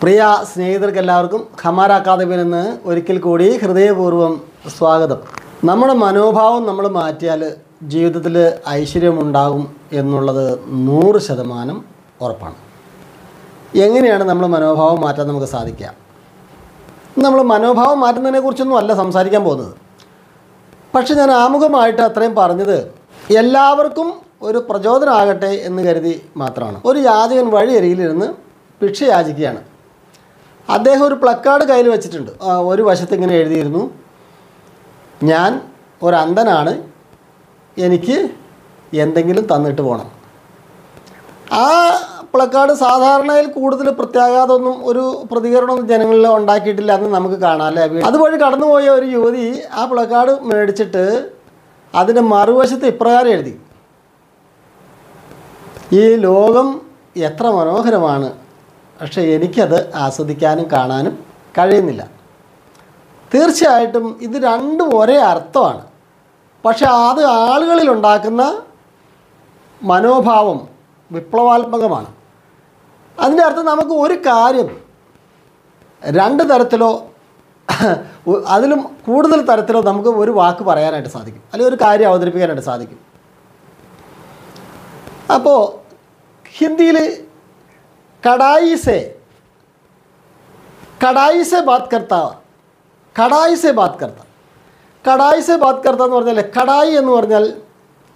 പ്രിയ സ്നേഹിതർക്കെല്ലാവർക്കും ഹമാര അക്കാദമിയിൽ നിന്ന് ഒരിക്കൽ കൂടി ഹൃദയപൂർവ്വം സ്വാഗതം. നമ്മുടെ മനോഭാവം നമ്മൾ മാറ്റിയാൽ ജീവിതത്തിൽ ഐശ്വര്യമുണ്ടാകും എന്നുള്ളത് 100% ഉറപ്പാണ്. എങ്ങനെയാണ് നമ്മൾ മനോഭാവം മാറ്റാൻ നമുക്ക് സാധിക്കുക? നമ്മൾ മനോഭാവം മാറ്റുന്നതിനെക്കുറിച്ചൊന്നും അല്ല സംസാരിക്കാൻ പോകുന്നത്. പക്ഷെ ഞാൻ ആമുഖമായിട്ട് അത്രയും പറഞ്ഞത് എല്ലാവർക്കും ഒരു പ്രചോദനമാകട്ടെ എന്ന് കരുതി മാത്രമാണ്. ഒരു യാചകൻ വഴിയരികിലിരുന്ന് ഭിക്ഷ യാചിക്കുകയാണ്. അദ്ദേഹം ഒരു പ്ലക്കാർഡ് കയ്യിൽ വെച്ചിട്ടുണ്ട്. ഒരു വശത്ത് ഇങ്ങനെ എഴുതിയിരുന്നു, ഞാൻ ഒരു അന്ധനാണ്, എനിക്ക് എന്തെങ്കിലും തന്നിട്ട് പോകണം. ആ പ്ലക്കാർഡ് സാധാരണയിൽ കൂടുതൽ പ്രത്യാഘാതമൊന്നും ഒരു പ്രതികരണമൊന്നും ജനങ്ങളിൽ ഉണ്ടാക്കിയിട്ടില്ല എന്ന് നമുക്ക് കാണാം അല്ലേ. അതുവഴി കടന്നുപോയ ഒരു യുവതി ആ പ്ലക്കാർഡ് മേടിച്ചിട്ട് അതിൻ്റെ മറുവശത്ത് ഇപ്രകാരം എഴുതി, ഈ ലോകം എത്ര മനോഹരമാണ്, പക്ഷേ എനിക്കത് ആസ്വദിക്കാനും കാണാനും കഴിയുന്നില്ല. തീർച്ചയായിട്ടും ഇത് രണ്ടും ഒരേ അർത്ഥമാണ്. പക്ഷെ അത് ആളുകളിൽ ഉണ്ടാക്കുന്ന മനോഭാവം വിപ്ലവാത്മകമാണ്. അതിൻ്റെ അർത്ഥം നമുക്ക് ഒരു കാര്യം 2 തരത്തിലോ അതിലും കൂടുതൽ തരത്തിലോ നമുക്ക് ഒരു വാക്ക് പറയാനായിട്ട് സാധിക്കും, അല്ലെങ്കിൽ ഒരു കാര്യം അവതരിപ്പിക്കാനായിട്ട് സാധിക്കും. അപ്പോൾ ഹിന്ദിയിൽ കടായി സെ ബാത് കർത്ത എന്ന് പറഞ്ഞാൽ കടായി എന്ന് പറഞ്ഞാൽ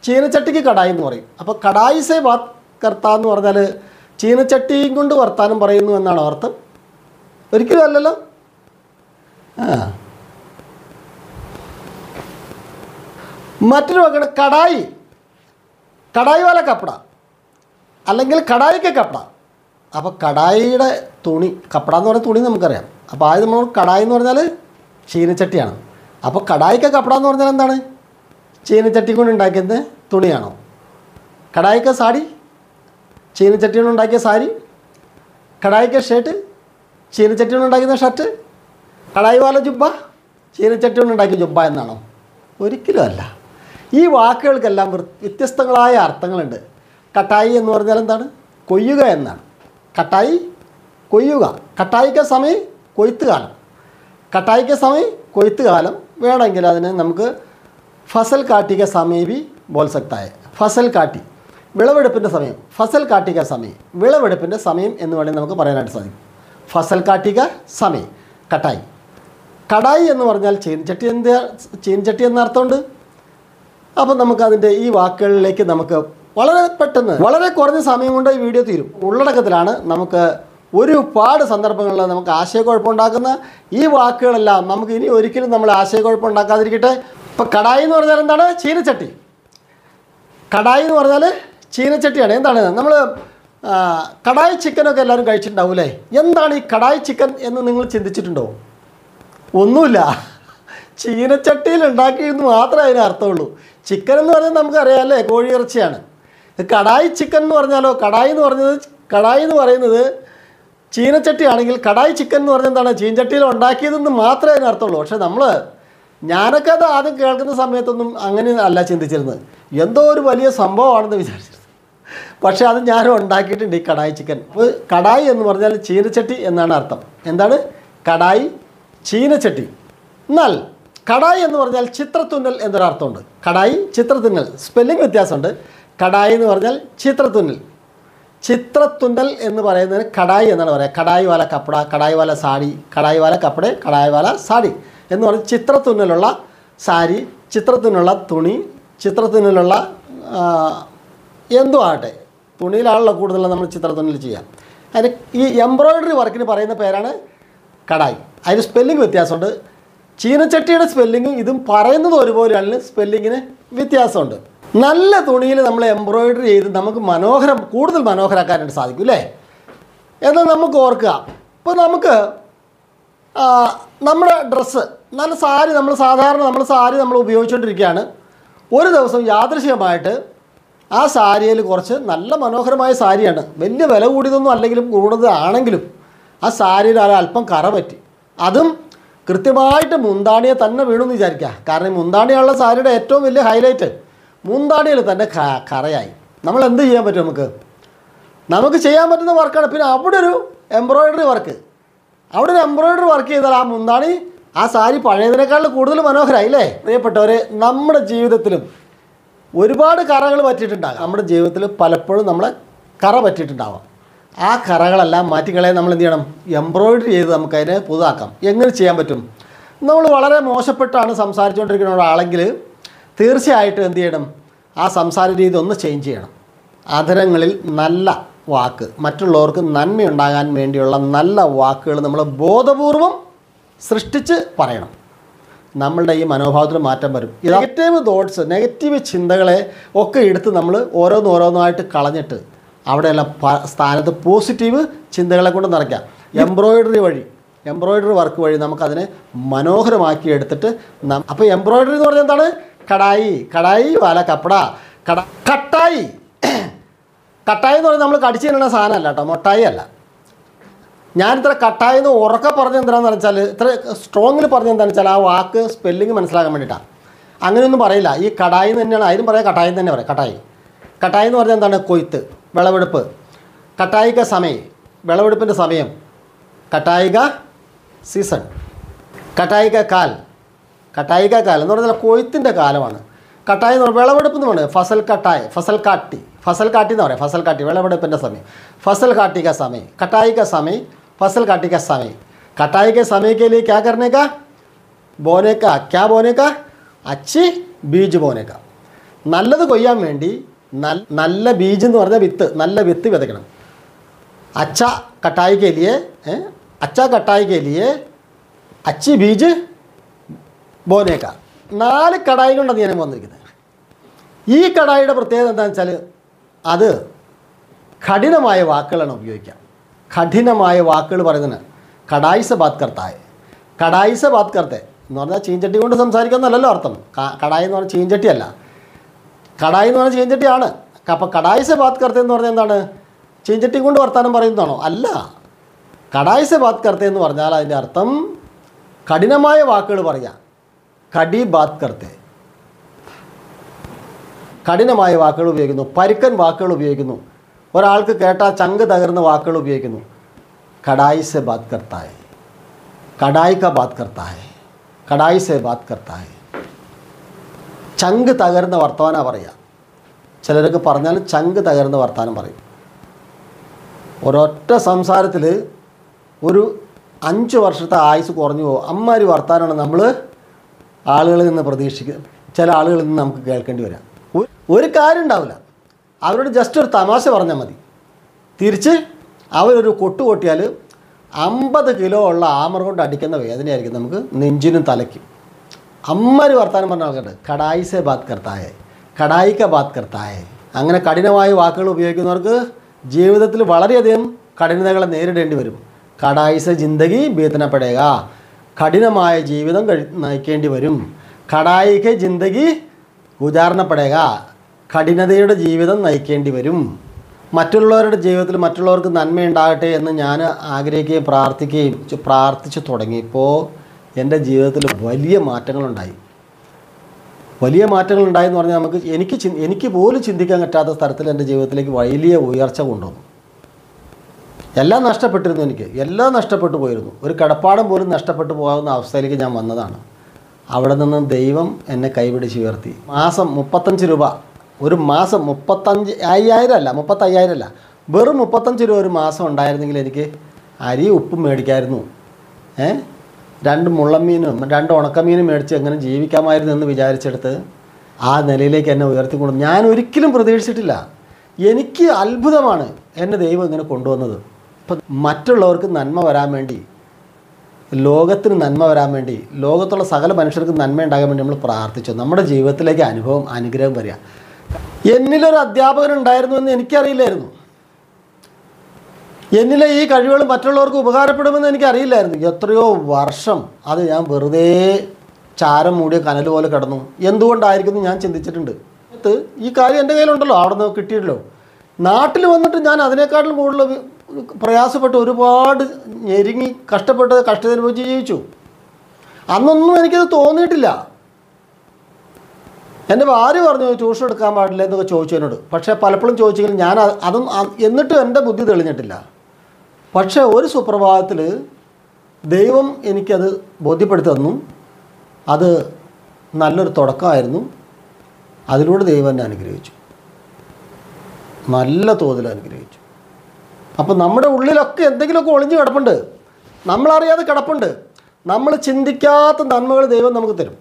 ചീനച്ചട്ടിക്ക് കടായി എന്ന് പറയും. അപ്പോൾ കടായി സെ ബാത് കർത്ത എന്ന് പറഞ്ഞാൽ ചീനച്ചട്ടിയും കൊണ്ട് വർത്താനം പറയുന്നു എന്നാണ് അർത്ഥം. ഒരിക്കലും അല്ലല്ലോ. മറ്റൊരു വാക്കാണ് കടായി വാല കപ്പട അല്ലെങ്കിൽ കടായിക്ക് കപ്പട. അപ്പോൾ കടായിയുടെ തുണി, കപ്പട എന്ന് പറയുന്ന തുണി നമുക്കറിയാം. അപ്പോൾ ആദ്യം നമ്മൾ കടായി എന്ന് പറഞ്ഞാൽ ചീനച്ചട്ടിയാണ്. അപ്പോൾ കടായിക്ക് കപ്പട എന്ന് പറഞ്ഞാൽ എന്താണ്? ചീനച്ചട്ടി കൊണ്ട് ഉണ്ടാക്കിയത് തുണിയാണോ? കടായിക്ക് സാരി, ചീനച്ചട്ടി കൊണ്ട് ഉണ്ടാക്കിയ സാരി. കടായിക്ക് ഷർട്ട്, ചീനച്ചട്ടി കൊണ്ട് ഉണ്ടാക്കുന്ന ഷർട്ട്. കടായി വാല ജുബ്ബ, ചീനച്ചട്ടി കൊണ്ട് ഉണ്ടാക്കിയ ജുബ്ബ എന്നാണോ? ഒരിക്കലും അല്ല. ഈ വാക്കുകൾക്കെല്ലാം വ്യത്യസ്തങ്ങളായ അർത്ഥങ്ങളുണ്ട്. കട്ടായി എന്ന് പറഞ്ഞാൽ എന്താണ്? കൊയ്യുക എന്നാണ്. കട്ടായി കൊയ്യുക. കട്ടായിക്ക് സമയം കൊയ്ത്ത് കാലം. കട്ടായിക്ക് സമയം കൊയ്ത്ത് കാലം വേണമെങ്കിൽ അതിന് നമുക്ക് ഫസൽ കാട്ടിക സമയം ബി ബോൾ സക്തായ. ഫസൽ കാട്ടി വിളവെടുപ്പിൻ്റെ സമയം, ഫസൽ കാട്ടിക സമയം വിളവെടുപ്പിൻ്റെ സമയം എന്ന് വേണമെങ്കിൽ നമുക്ക് പറയാനായിട്ട് സാധിക്കും. ഫസൽ കാട്ടിക സമയം കട്ടായി. കടായി എന്ന് പറഞ്ഞാൽ ചീനച്ചട്ടി എന്ന അർത്ഥമുണ്ട്. അപ്പം നമുക്കതിൻ്റെ ഈ വാക്കുകളിലേക്ക് നമുക്ക് വളരെ പെട്ടെന്ന്, വളരെ കുറഞ്ഞ സമയം കൊണ്ട് ഈ വീഡിയോ തീരും. ഉള്ളടക്കത്തിലാണ് നമുക്ക് ഒരുപാട് സന്ദർഭങ്ങളിൽ നമുക്ക് ആശയക്കുഴപ്പമുണ്ടാക്കുന്ന ഈ വാക്കുകളെല്ലാം നമുക്ക് ഇനി ഒരിക്കലും നമ്മൾ ആശയക്കുഴപ്പം ഉണ്ടാക്കാതിരിക്കട്ടെ. ഇപ്പം കടായി എന്ന് പറഞ്ഞാൽ എന്താണ്? ചീനച്ചട്ടി. കടായി എന്ന് പറഞ്ഞാൽ ചീനച്ചട്ടിയാണ്. എന്താണ്? നമ്മൾ കടായി ചിക്കനൊക്കെ എല്ലാവരും കഴിച്ചിട്ടുണ്ടാവൂലേ. എന്താണ് ഈ കടായി ചിക്കൻ എന്ന് നിങ്ങൾ ചിന്തിച്ചിട്ടുണ്ടോ? ഒന്നുമില്ല, ചീനച്ചട്ടിയിൽ ഉണ്ടാക്കിയെന്ന് മാത്രമേ അതിന് അർത്ഥമുള്ളൂ. ചിക്കൻ എന്ന് പറഞ്ഞാൽ നമുക്കറിയാം അല്ലേ, കോഴിയിറച്ചിയാണ്. കടായി ചിക്കൻ എന്ന് പറഞ്ഞാലോ, കടായി എന്ന് പറയുന്നത് ചീനച്ചട്ടി ആണെങ്കിൽ കടായി ചിക്കൻ എന്ന് പറഞ്ഞാൽ എന്താണ്? ചീനച്ചട്ടിയിൽ ഉണ്ടാക്കിയതെന്ന് മാത്രമേ അതിന് അർത്ഥമുള്ളൂ. പക്ഷേ ഞാനൊക്കെ അത് ആദ്യം കേൾക്കുന്ന സമയത്തൊന്നും അങ്ങനെ അല്ല ചിന്തിച്ചിരുന്നത്. എന്തോ ഒരു വലിയ സംഭവമാണെന്ന് വിചാരിച്ചിരുന്നത്. പക്ഷേ അത് ഞാനും ഉണ്ടാക്കിയിട്ടുണ്ട്, ഈ കടായി ചിക്കൻ. അപ്പോൾ കടായി എന്ന് പറഞ്ഞാൽ ചീനച്ചട്ടി എന്നാണ് അർത്ഥം. എന്താണ്? കടായി ചീനച്ചട്ടി. എന്നാൽ കടായി എന്ന് പറഞ്ഞാൽ ചിത്രത്തുന്നൽ എന്നൊരർത്ഥമുണ്ട്. കടായി ചിത്രത്തുന്നൽ, സ്പെല്ലിംഗ് വ്യത്യാസമുണ്ട്. കടായി എന്ന് പറഞ്ഞാൽ ചിത്രത്തുന്നൽ. ചിത്രത്തുന്നൽ എന്ന് പറയുന്നതിന് കടായി എന്നാണ് പറയുക. കടായി വാല കപ്പട, കടായി വാല സാരി, കടായി വാല കപ്പട, കടായി വാല സാരി എന്ന് പറഞ്ഞാൽ ചിത്രത്തുന്നലുള്ള സാരി, ചിത്രത്തിനുള്ള തുണി, ചിത്രത്തിനുള്ള എന്തോ ആകട്ടെ, തുണിയിലാണല്ലോ കൂടുതലും നമ്മൾ ചിത്രത്തുന്നൽ ചെയ്യാം. അതിന് ഈ എംബ്രോയ്ഡറി വർക്കിന് പറയുന്ന പേരാണ് കടായി. അതിന് സ്പെല്ലിംഗ് വ്യത്യാസമുണ്ട്. ചീനച്ചട്ടിയുടെ സ്പെല്ലിങ്ങും ഇതും പറയുന്നത് ഒരുപോലെയാണെങ്കിലും സ്പെല്ലിങ്ങിന് വ്യത്യാസമുണ്ട്. നല്ല തുണിയിൽ നമ്മൾ എംബ്രോയ്ഡറി ചെയ്ത് നമുക്ക് കൂടുതൽ മനോഹരമാക്കാനായിട്ട് സാധിക്കും അല്ലേ. എന്നാൽ നമുക്ക് ഓർക്കുക, ഇപ്പോൾ നമുക്ക് നമ്മുടെ ഡ്രസ്സ്, നല്ല സാരി, നമ്മൾ സാരി ഉപയോഗിച്ചുകൊണ്ടിരിക്കുകയാണ്. ഒരു ദിവസം യാദൃശ്ചികമായിട്ട് ആ സാരിയിൽ കുറച്ച് നല്ല മനോഹരമായ സാരിയാണ്, വലിയ വില കൂടിയതൊന്നും അല്ലെങ്കിലും കൂടുതലാണെങ്കിലും ആ സാരിയിൽ അല്പം കറ പറ്റി. അതും കൃത്യമായിട്ട് മുന്താണിയെ തന്നെ വീണമെന്ന് വിചാരിക്കുക. കാരണം ഈ മുന്താണിയുള്ള സാരിയുടെ ഏറ്റവും വലിയ ഹൈലൈറ്റ് മുന്താണിയിൽ തന്നെ കറയായി. നമ്മൾ എന്ത് ചെയ്യാൻ പറ്റും? നമുക്ക് ചെയ്യാൻ പറ്റുന്ന വർക്കാണ്. പിന്നെ അവിടെ ഒരു എംബ്രോയ്ഡറി വർക്ക്, അവിടെ ഒരു എംബ്രോയിഡറി വർക്ക് ചെയ്താൽ ആ മുന്താണി ആ സാരി പഴയതിനേക്കാൾ കൂടുതൽ മനോഹരമായില്ലേ? പ്രിയപ്പെട്ടവരെ, നമ്മുടെ ജീവിതത്തിലും ഒരുപാട് കറകൾ പറ്റിയിട്ടുണ്ടാകും. നമ്മുടെ ജീവിതത്തിൽ പലപ്പോഴും നമ്മളെ കറ പറ്റിയിട്ടുണ്ടാവാം. ആ കറകളെല്ലാം മാറ്റിക്കളയാൻ നമ്മൾ എന്ത് ചെയ്യണം? എംബ്രോയിഡറി ചെയ്ത് നമുക്കതിനെ പുതുതാക്കാം. എങ്ങനെ ചെയ്യാൻ പറ്റും? നമ്മൾ വളരെ മോശപ്പെട്ടാണ് സംസാരിച്ചുകൊണ്ടിരിക്കുന്ന ഒരാളെങ്കിൽ തീർച്ചയായിട്ടും എന്ത് ചെയ്യണം? ആ സംസാര രീതി ഒന്ന് ചേഞ്ച് ചെയ്യണം. അധരങ്ങളിൽ നല്ല വാക്ക്, മറ്റുള്ളവർക്ക് നന്മയുണ്ടാകാൻ വേണ്ടിയുള്ള നല്ല വാക്കുകൾ നമ്മൾ ബോധപൂർവം സൃഷ്ടിച്ച് പറയണം. നമ്മളുടെ ഈ മനോഭാവത്തിൽ മാറ്റം വരും. നെഗറ്റീവ് തോട്ട്സ്, നെഗറ്റീവ് ചിന്തകളെ ഒക്കെ എടുത്ത് നമ്മൾ ഓരോന്നോരോന്നായിട്ട് കളഞ്ഞിട്ട് അവിടെയുള്ള സ്ഥാനത്ത് പോസിറ്റീവ് ചിന്തകളെ കൊണ്ട് നിറയ്ക്കാം. എംബ്രോയിഡറി വർക്ക് വഴി നമുക്കതിനെ മനോഹരമാക്കി എടുത്തിട്ട് അപ്പോൾ എംബ്രോയിഡറി എന്ന് പറഞ്ഞാൽ എന്താണ്? കടായി വാല കപ്പട കട്ടായി എന്ന് പറഞ്ഞാൽ നമ്മൾ കടിച്ചു തിന്നുന്ന സാധനമല്ല കേട്ടോ, മൊട്ടായി അല്ല. ഞാനിത്ര കട്ടായി എന്ന് ഉറക്കെ പറഞ്ഞ എന്താണെന്ന് വെച്ചാൽ, ഇത്ര സ്ട്രോങ്ങിൽ പറഞ്ഞ എന്താണെന്ന് വെച്ചാൽ ആ വാക്ക് സ്പെല്ലിങ് മനസ്സിലാക്കാൻ വേണ്ടിയിട്ടാണ്. അങ്ങനെയൊന്നും പറയില്ല. ഈ കടായി തന്നെയാണ്, അതിനും പറയാം കട്ടായി തന്നെ പറയാം. കട്ടായി എന്ന് പറഞ്ഞാൽ എന്താണ്? കൊയ്ത്ത്, വിളവെടുപ്പ്. കട്ടായിക സമയം, വിളവെടുപ്പിൻ്റെ സമയം. കട്ടായിക സീസൺ. കട്ടായിക കാൽ എന്ന് പറഞ്ഞാൽ കൊയ്ത്തിൻ്റെ കാലമാണ്. കട്ടായി എന്ന് പറഞ്ഞാൽ വിളവെടുപ്പ് എന്ന് പറയുന്നത് ഫസൽ കാട്ടി എന്ന് പറയാം. ഫസൽ കാട്ടി വിളവെടുപ്പിൻ്റെ സമയം. ഫസൽ കാട്ടിക സമയം, കട്ടായിക സമയം, ഫസൽ കാട്ടിക സമയം. कटाई के समय के लिए क्या करने का? बोने का. क्या बोने का? अच्छी बीज बोने का. നല്ലത് കൊയ്യാൻ വേണ്ടി നല്ല ബീജ് എന്ന് പറഞ്ഞാൽ വിത്ത്, നല്ല വിത്ത് വിതയ്ക്കണം. अच्छा कटाई के लिए अच्छी बीज बोने का. 4 കടായി കൊണ്ടാണ് ഞാൻ വന്നിരിക്കുന്നത്. ഈ കടായിയുടെ പ്രത്യേകത എന്താണെന്ന് വെച്ചാൽ അത് കഠിനമായ വാക്കുകളാണ് ഉപയോഗിക്കുക. കഠിനമായ വാക്കുകൾ പറയുന്നതിന് കടായി സെ ബാത് കർത്തെ എന്ന് പറഞ്ഞാൽ ചീഞ്ചട്ടി കൊണ്ട് സംസാരിക്കുന്നതല്ലല്ലോ അർത്ഥം. കടായി എന്ന് പറഞ്ഞാൽ ചീഞ്ചട്ടിയല്ല, കടായി എന്ന് പറഞ്ഞാൽ ചീഞ്ചട്ടിയാണ്. അപ്പോൾ കടായി സെ ബാത് കർത്തെ എന്ന് പറഞ്ഞാൽ എന്താണ്? ചീഞ്ചട്ടി കൊണ്ട് വർത്താനം പറയുന്നതാണോ? അല്ല. കടായി സെ ബാത് കർത്തെ എന്ന് പറഞ്ഞാൽ അതിൻ്റെ അർത്ഥം കഠിനമായ വാക്കുകൾ പറയാം. കടി ബാത് കർത്തെ, കഠിനമായ വാക്കുകൾ ഉപയോഗിക്കുന്നു, പരുക്കൻ വാക്കുകൾ ഉപയോഗിക്കുന്നു, ഒരാൾക്ക് കേട്ടാൽ ചങ്ക് തകർന്ന വാക്കുകൾ ഉപയോഗിക്കുന്നു. കടായി സെ ബാത് കർത്താ ഹൈ, കടായി കാ ബാത് കർത്താ ഹൈ, കടായി സെ ബാത് കർത്താ ഹൈ. ചങ്ക് തകർന്ന വർത്തമാനം പറയാം. ചിലരൊക്കെ പറഞ്ഞാൽ ചങ്ക് തകർന്ന വർത്തമാനം പറയും. ഒരൊറ്റ സംസാരത്തിൽ ഒരു 5 വർഷത്തെ ആയുസ് കുറഞ്ഞു പോകും. അമ്മാതിരി വർത്തമാനമാണ് നമ്മൾ ആളുകളിൽ നിന്ന് പ്രതീക്ഷിക്കുക. ചില ആളുകളിൽ നിന്ന് നമുക്ക് കേൾക്കേണ്ടി വരാം. ഒരു കാര്യം ഉണ്ടാവില്ല. അവരോട് ജസ്റ്റ് ഒരു തമാശ പറഞ്ഞാൽ മതി, തിരിച്ച് അവരൊരു കൊട്ട് കൊട്ടിയാൽ 50 കിലോ ഉള്ള ആമർ കൊണ്ട് അടിക്കുന്ന വേദനയായിരിക്കും നമുക്ക് നെഞ്ചിനും തലയ്ക്കും. അമ്മാതിരി വർത്തമാനം പറഞ്ഞ ആൾക്കാരുണ്ട്. കടായി സെ ബാത് കർത്താ ഹൈ, കടായി കാ ബാത് കർത്താ ഹൈ. അങ്ങനെ കഠിനമായ വാക്കുകൾ ഉപയോഗിക്കുന്നവർക്ക് ജീവിതത്തിൽ വളരെയധികം കഠിനതകളെ നേരിടേണ്ടി വരും. കടായി സെ ജിന്ദഗി ബീതന പടേഗ, കഠിനമായ ജീവിതം നയിക്കേണ്ടി വരും. കടായി കെ ജിന്ദഗി ഗുജാർന പടേഗ, കഠിനതയുടെ ജീവിതം നയിക്കേണ്ടി വരും. മറ്റുള്ളവരുടെ ജീവിതത്തിൽ മറ്റുള്ളവർക്ക് നന്മയുണ്ടാകട്ടെ എന്ന് ഞാൻ ആഗ്രഹിക്കുകയും പ്രാർത്ഥിച്ചു തുടങ്ങിയപ്പോൾ എൻ്റെ ജീവിതത്തിൽ വലിയ മാറ്റങ്ങളുണ്ടായി. എന്ന് പറഞ്ഞാൽ എനിക്ക് പോലും ചിന്തിക്കാൻ പറ്റാത്ത തരത്തിൽ എൻ്റെ ജീവിതത്തിലേക്ക് വലിയ ഉയർച്ച കൊണ്ടുവന്നു. എല്ലാം നഷ്ടപ്പെട്ടിരുന്നു, എല്ലാം നഷ്ടപ്പെട്ടു പോയിരുന്നു. ഒരു കിടപ്പാടം പോലും നഷ്ടപ്പെട്ടു പോകുന്ന അവസ്ഥയിലേക്ക് ഞാൻ വന്നതാണ്. അവിടെ നിന്ന് ദൈവം എന്നെ കൈപിടിച്ച് ഉയർത്തി. മാസം 35 രൂപ, ഒരു മാസം 35,000 അല്ല, വെറും 35 രൂപ ഒരു മാസം ഉണ്ടായിരുന്നെങ്കിൽ എനിക്ക് അരി ഉപ്പും മേടിക്കായിരുന്നു, 2 മുള്ളമീനും 2 ഉണക്കമീനും മേടിച്ച് എങ്ങനെ ജീവിക്കാമായിരുന്നു എന്ന് വിചാരിച്ചെടുത്ത് ആ നിലയിലേക്ക് എന്നെ ഉയർത്തിക്കൊണ്ടു. ഞാൻ ഒരിക്കലും പ്രതീക്ഷിച്ചിട്ടില്ല. എനിക്ക് അത്ഭുതമാണ് എന്നെ ദൈവം ഇങ്ങനെ കൊണ്ടുവന്നത്. ഇപ്പം മറ്റുള്ളവർക്ക് നന്മ വരാൻ വേണ്ടി, ലോകത്തിന് നന്മ വരാൻ വേണ്ടി, ലോകത്തുള്ള സകല മനുഷ്യർക്ക് നന്മ ഉണ്ടാകാൻ വേണ്ടി നമ്മൾ പ്രാർത്ഥിച്ചു. നമ്മുടെ ജീവിതത്തിലേക്ക് അനുഗ്രഹം വരിക. എന്നിലൊരു അധ്യാപകൻ ഉണ്ടായിരുന്നു എന്ന് എനിക്കറിയില്ലായിരുന്നു. എന്നിലെ ഈ കഴിവുകൾ മറ്റുള്ളവർക്ക് ഉപകാരപ്പെടുമെന്ന് എനിക്കറിയില്ലായിരുന്നു. എത്രയോ വർഷം അത് ഞാൻ വെറുതെ ചാരം മൂടിയ കനൽ പോലെ കിടന്നു. എന്തുകൊണ്ടായിരിക്കും ഞാൻ ചിന്തിച്ചിട്ടുണ്ട്. ഈ കാര്യം എൻ്റെ കയ്യിലുണ്ടല്ലോ, അവിടെ നിന്ന് കിട്ടിയല്ലോ. നാട്ടിൽ വന്നിട്ട് ഞാൻ അതിനേക്കാട്ടിലും കൂടുതൽ പ്രയാസപ്പെട്ട് ഒരുപാട് ഞെരുങ്ങി കഷ്ടതനുഭവിച്ച് ജീവിച്ചു. അന്നൊന്നും എനിക്കത് തോന്നിയിട്ടില്ല. എൻ്റെ ഭാര്യ പറഞ്ഞു ട്യൂഷൻ എടുക്കാൻ പാടില്ല എന്നൊക്കെ ചോദിച്ചു എന്നോട്. പക്ഷേ പലപ്പോഴും ചോദിച്ചെങ്കിലും ഞാൻ എന്നിട്ടും എൻ്റെ ബുദ്ധി തെളിഞ്ഞിട്ടില്ല. പക്ഷേ ഒരു സുപ്രഭാതത്തിൽ ദൈവം എനിക്കത് ബോധ്യപ്പെടുത്തി തന്നു. അത് നല്ലൊരു തുടക്കമായിരുന്നു. അതിലൂടെ ദൈവം എന്നെ അനുഗ്രഹിച്ചു, നല്ല തോതിൽ അനുഗ്രഹിച്ചു. അപ്പം നമ്മുടെ ഉള്ളിലൊക്കെ എന്തെങ്കിലുമൊക്കെ ഒളിഞ്ഞു കിടപ്പുണ്ട്, നമ്മളറിയാതെ കിടപ്പുണ്ട്. നമ്മൾ ചിന്തിക്കാത്ത നന്മകൾ ദൈവം നമുക്ക് തരും.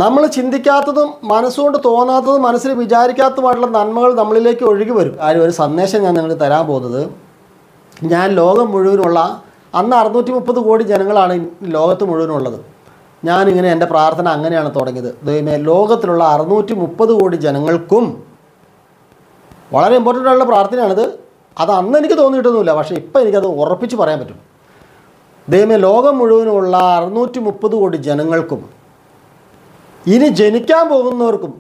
നമ്മൾ ചിന്തിക്കാത്തതും മനസ്സുകൊണ്ട് തോന്നാത്തതും മനസ്സിൽ വിചാരിക്കാത്തതുമായിട്ടുള്ള നന്മകൾ നമ്മളിലേക്ക് ഒഴുകി വരും. ഒരു സന്ദേശം ഞാൻ നിങ്ങൾക്ക് തരാൻ പോകുന്നത്, ഞാൻ ലോകം മുഴുവനുള്ള അന്ന് 630 കോടി ജനങ്ങളാണ് ലോകത്ത് മുഴുവനുള്ളത്. ഞാനിങ്ങനെ എൻ്റെ പ്രാർത്ഥന അങ്ങനെയാണ് തുടങ്ങിയത്. ദൈവമേ, ലോകത്തിലുള്ള 630 കോടി ജനങ്ങൾക്കും, വളരെ ഇമ്പോർട്ടൻ്റ് ആയിട്ടുള്ള പ്രാർത്ഥനയാണിത്. അത് അന്ന് എനിക്ക് തോന്നിയിട്ടൊന്നുമില്ല, പക്ഷേ ഇപ്പം എനിക്കത് ഉറപ്പിച്ച് പറയാൻ പറ്റും. ദൈവമേ, ലോകം മുഴുവനുമുള്ള 630 കോടി ജനങ്ങൾക്കും ഇനി ജനിക്കാൻ പോകുന്നവർക്കും,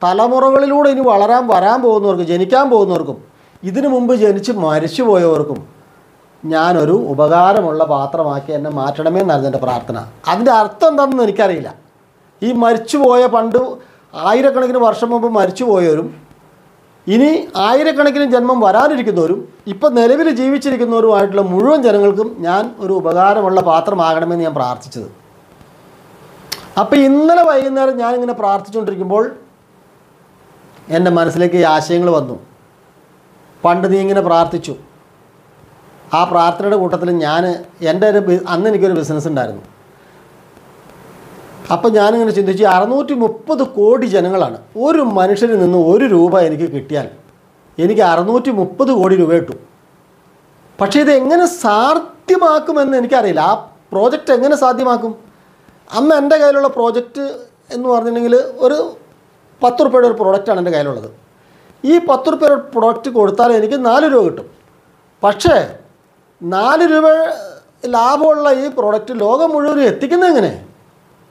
തലമുറകളിലൂടെ ഇനി വരാൻ പോകുന്നവർക്കും, ജനിക്കാൻ പോകുന്നവർക്കും, ഇതിനു മുമ്പ് ജനിച്ച് മരിച്ചു പോയവർക്കും ഞാനൊരു ഉപകാരമുള്ള പാത്രമാക്കി എന്നെ മാറ്റണമേ എന്നായിരുന്നു എൻ്റെ പ്രാർത്ഥന. അതിൻ്റെ അർത്ഥം എന്താണെന്ന് എനിക്കറിയില്ല. ഈ മരിച്ചുപോയ, പണ്ട് ആയിരക്കണക്കിന് വർഷം മുമ്പ് മരിച്ചു പോയവരും ഇനി ആയിരക്കണക്കിന് ജന്മം വരാനിരിക്കുന്നവരും ഇപ്പം നിലവിൽ ജീവിച്ചിരിക്കുന്നവരുമായിട്ടുള്ള മുഴുവൻ ജനങ്ങൾക്കും ഞാൻ ഒരു ഉപകാരമുള്ള പാത്രമാകണമെന്ന് ഞാൻ പ്രാർത്ഥിച്ചത്. അപ്പോൾ ഇന്നലെ വൈകുന്നേരം ഞാനിങ്ങനെ പ്രാർത്ഥിച്ചുകൊണ്ടിരിക്കുമ്പോൾ എൻ്റെ മനസ്സിലേക്ക് ഈ ആശയങ്ങൾ വന്നു. പണ്ട് നീ ഇങ്ങനെ പ്രാർത്ഥിച്ചു. ആ പ്രാർത്ഥനയുടെ കൂട്ടത്തിൽ അന്ന് എനിക്കൊരു ബിസിനസ് ഉണ്ടായിരുന്നു. അപ്പം ഞാനിങ്ങനെ ചിന്തിച്ചു, 630 കോടി ജനങ്ങളാണ്. ഒരു മനുഷ്യരിൽ നിന്ന് 1 രൂപ എനിക്ക് കിട്ടിയാൽ എനിക്ക് 630 കോടി രൂപ കിട്ടും. പക്ഷേ ഇത് എങ്ങനെ സാധ്യമാക്കുമെന്ന് എനിക്കറിയില്ല. ആ പ്രോജക്റ്റ് എങ്ങനെ സാധ്യമാക്കും? അന്ന് എൻ്റെ കയ്യിലുള്ള പ്രോജക്റ്റ് എന്ന് പറഞ്ഞിട്ടുണ്ടെങ്കിൽ ഒരു 10 രൂപയുടെ ഒരു പ്രോഡക്റ്റാണ് എൻ്റെ കയ്യിലുള്ളത്. ഈ 10 രൂപയുടെ പ്രോഡക്റ്റ് കൊടുത്താൽ എനിക്ക് 4 രൂപ കിട്ടും. പക്ഷേ 4 രൂപ ലാഭമുള്ള ഈ പ്രോഡക്റ്റ് ലോകം മുഴുവനും എത്തിക്കുന്നത് എങ്ങനെ?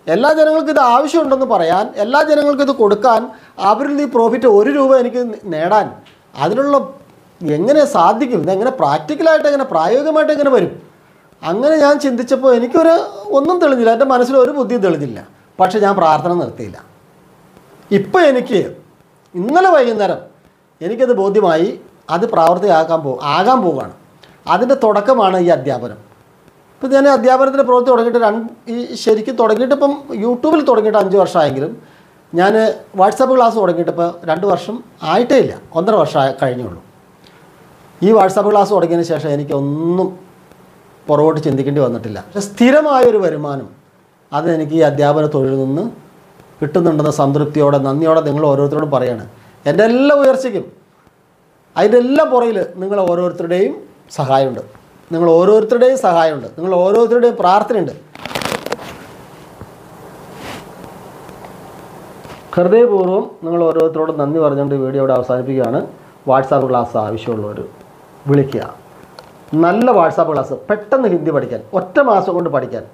എല്ലാ ജനങ്ങൾക്കും ഇത് ആവശ്യമുണ്ടെന്ന് പറയാൻ, എല്ലാ ജനങ്ങൾക്കും ഇത് കൊടുക്കാൻ, അവരിൽ ഈ പ്രോഫിറ്റ് 1 രൂപ എനിക്ക് നേടാൻ അതിനുള്ള എങ്ങനെ സാധിക്കും? ഇതെങ്ങനെ പ്രാക്ടിക്കലായിട്ട്, എങ്ങനെ പ്രായോഗികമായിട്ട് എങ്ങനെ വരും? അങ്ങനെ ഞാൻ ചിന്തിച്ചപ്പോൾ ഒന്നും തെളിഞ്ഞില്ല. എൻ്റെ മനസ്സിൽ ഒരു ബുദ്ധിയും തെളിഞ്ഞില്ല. പക്ഷേ ഞാൻ പ്രാർത്ഥന നിർത്തിയില്ല. ഇപ്പോൾ ഇന്നലെ വൈകുന്നേരം എനിക്കത് ബോധ്യമായി. അത് ആകാൻ പോവുകയാണ്. അതിൻ്റെ തുടക്കമാണ് ഈ അധ്യാപനം. ഇപ്പോൾ ഞാൻ അധ്യാപനത്തിൻ്റെ പ്രവൃത്തി തുടങ്ങിയിട്ട് ശരിക്കും തുടങ്ങിയിട്ട് ഇപ്പം യൂട്യൂബിൽ തുടങ്ങിയിട്ട് 5 വർഷമായെങ്കിലും ഞാൻ വാട്സാപ്പ് ക്ലാസ് തുടങ്ങിയിട്ടിപ്പോൾ 2 വർഷം ആയിട്ടേ ഇല്ല, 1.5 വർഷം കഴിഞ്ഞുള്ളൂ. ഈ വാട്സാപ്പ് ക്ലാസ് തുടങ്ങിയതിന് ശേഷം എനിക്കൊന്നും പുറകോട്ട് ചിന്തിക്കേണ്ടി വന്നിട്ടില്ല. പക്ഷേ സ്ഥിരമായൊരു വരുമാനം അതെനിക്ക് ഈ അധ്യാപന തൊഴിലിൽ നിന്ന് കിട്ടുന്നുണ്ടെന്ന സംതൃപ്തിയോടെ, നന്ദിയോടെ നിങ്ങൾ ഓരോരുത്തരോടും പറയാണ്. എൻ്റെ എല്ലാ ഉയർച്ചയ്ക്കും അതിൻ്റെ എല്ലാം പുറകിൽ നിങ്ങൾ ഓരോരുത്തരുടെയും സഹായമുണ്ട്. നിങ്ങൾ ഓരോരുത്തരുടെയും പ്രാർത്ഥനയുണ്ട്. ഹൃദയപൂർവ്വം നിങ്ങൾ ഓരോരുത്തരോടും നന്ദി പറഞ്ഞുകൊണ്ട് വീഡിയോ ഇവിടെ അവസാനിപ്പിക്കുകയാണ്. വാട്സാപ്പ് ക്ലാസ് ആവശ്യമുള്ളവർ വിളിക്കുക. നല്ല വാട്സാപ്പ് ക്ലാസ്, പെട്ടെന്ന് ഹിന്ദി പഠിക്കാൻ, 1 മാസം കൊണ്ട് പഠിക്കാൻ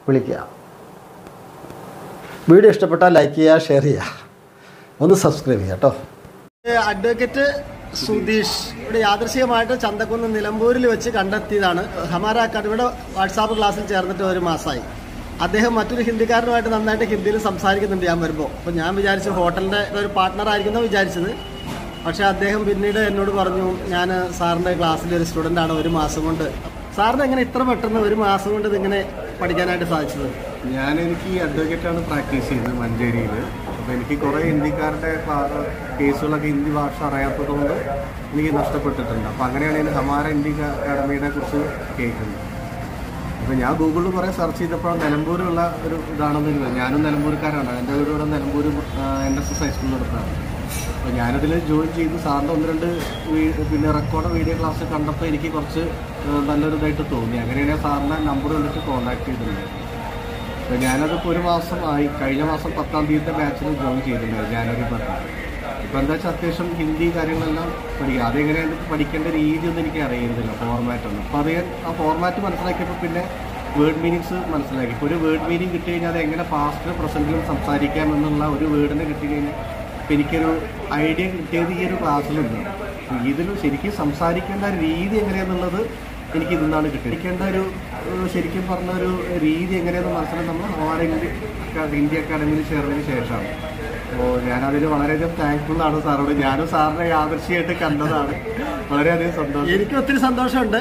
വിളിക്കുക. വീഡിയോ ഇഷ്ടപ്പെട്ടാൽ ലൈക്ക് ചെയ്യുക, ഷെയർ ചെയ്യുക, ഒന്ന് സബ്സ്ക്രൈബ് ചെയ്യുക കേട്ടോ. അഡ്വക്കേറ്റ് സുധീഷ് ഇവിടെ യാദൃശ്ചികമായിട്ട് ചന്തക്കുന്ന് നിലമ്പൂരിൽ വെച്ച് കണ്ടെത്തിയതാണ്. ഹമാര അക്കാദമിയുടെ വാട്സാപ്പ് ക്ലാസ്സിൽ ചേർന്നിട്ട് 1 മാസമായി. അദ്ദേഹം മറ്റൊരു ഹിന്ദിക്കാരനുമായിട്ട് നന്നായിട്ട് ഹിന്ദിയിൽ സംസാരിക്കുന്നുണ്ട് ഞാൻ വരുമ്പോൾ. അപ്പോൾ ഞാൻ വിചാരിച്ചു ഹോട്ടലിൻ്റെ ഒരു പാർട്ട്ണറായിരിക്കുന്നു വിചാരിച്ചത്. പക്ഷേ അദ്ദേഹം പിന്നീട് എന്നോട് പറഞ്ഞു, ഞാൻ സാറിൻ്റെ ക്ലാസ്സിലെ ഒരു സ്റ്റുഡൻ്റാണ്, 1 മാസം കൊണ്ട്. സാറിന് എങ്ങനെ ഇത്ര പെട്ടെന്ന് 1 മാസം കൊണ്ട് ഇതിങ്ങനെ പഠിക്കാനായിട്ട് സാധിച്ചത്? എനിക്ക് ഈ അഡ്വക്കേറ്റാണ് പ്രാക്ടീസ് ചെയ്യുന്നത് മഞ്ചേരിയിൽ. അപ്പോൾ എനിക്ക് കുറേ ഹിന്ദിക്കാരുടെ കേസുകളൊക്കെ ഹിന്ദി ഭാഷ അറിയാത്തതുകൊണ്ട് എനിക്ക് നഷ്ടപ്പെട്ടിട്ടുണ്ട്. അപ്പോൾ അങ്ങനെയാണ് ഞാൻ ഹമാര ഹിന്ദി അക്കാദമിയെ കുറിച്ച് കേൾക്കുന്നത്. അപ്പോൾ ഞാൻ ഗൂഗിളിൽ കുറേ സെർച്ച് ചെയ്തപ്പോൾ നിലമ്പൂരുള്ള ഒരു ഇതാണെന്ന്. ഞാനും നിലമ്പൂർക്കാരാണ്. എൻ്റെ വീട് ഇവിടെ നിലമ്പൂർ NSS ഹൈസ്കൂളിൽ എടുത്താണ്. അപ്പോൾ ഞാനതിൽ ജോയിൻ ചെയ്ത് സാറിൻ്റെ 1-2 പിന്നെ റെക്കോർഡ് വീഡിയോ ക്ലാസ് കണ്ടപ്പോൾ എനിക്ക് കുറച്ച് നല്ലൊരു ഇതായിട്ട് തോന്നി. അങ്ങനെയാണ് സാറിൻ്റെ നമ്പർ കണ്ടിട്ട് കോൺടാക്ട് ചെയ്തിട്ടുണ്ട്. അപ്പോൾ ഞാനതിപ്പോൾ 1 മാസം ആയി. കഴിഞ്ഞ മാസം 10-ാം തീയതിത്തെ ബാച്ചിൽ ജോയിൻ ചെയ്തിട്ടുണ്ടായിരുന്നു, ജാനുവരി 10. ഇപ്പോൾ എന്താ വെച്ചാൽ അത്യാവശ്യം ഹിന്ദി കാര്യങ്ങളെല്ലാം പഠിക്കുക. അതെങ്ങനെയാണ് പഠിക്കേണ്ട രീതിയൊന്നും എനിക്ക് അറിയുന്നില്ല, ഫോർമാറ്റൊന്നും. അപ്പോൾ ആ ഫോർമാറ്റ് മനസ്സിലാക്കിയപ്പോൾ പിന്നെ വേർഡ് മീനിങ്സ് മനസ്സിലാക്കി. ഇപ്പോൾ ഒരു വേർഡ് മീനിങ് കിട്ടി കഴിഞ്ഞാൽ അത് എങ്ങനെ പാസ്റ്റിലും പ്രസൻറ്റിലും സംസാരിക്കാം എന്നുള്ള ഒരു വേർഡിനെ കിട്ടിക്കഴിഞ്ഞാൽ ഇപ്പോൾ എനിക്കൊരു ഐഡിയ കിട്ടിയത് ഈ ഒരു ക്ലാസ്സിലുണ്ട്. ഇതിൽ ശരിക്കും സംസാരിക്കേണ്ട രീതി എങ്ങനെയാണെന്നുള്ളത് എനിക്ക് ഇതിന്നാണ് കിട്ടിയിരിക്കേണ്ട ശരിക്കും പറഞ്ഞ ഒരു രീതി എങ്ങനെയാണെന്ന് മനസ്സിലാക്കി നമ്മൾ ഹമാര ഹിന്ദി അക്കാദമിയിൽ ചേർന്നതിന് ശേഷമാണ്. അപ്പോൾ ഞാനതിൽ വളരെയധികം താങ്ക്ഫുള്ളാണ് സാറോട്. ഞാനും സാറിനെ യാദൃശ്ചികമായിട്ട് കണ്ടതാണ്. വളരെയധികം സന്തോഷം. എനിക്കും ഒത്തിരി സന്തോഷമുണ്ട്.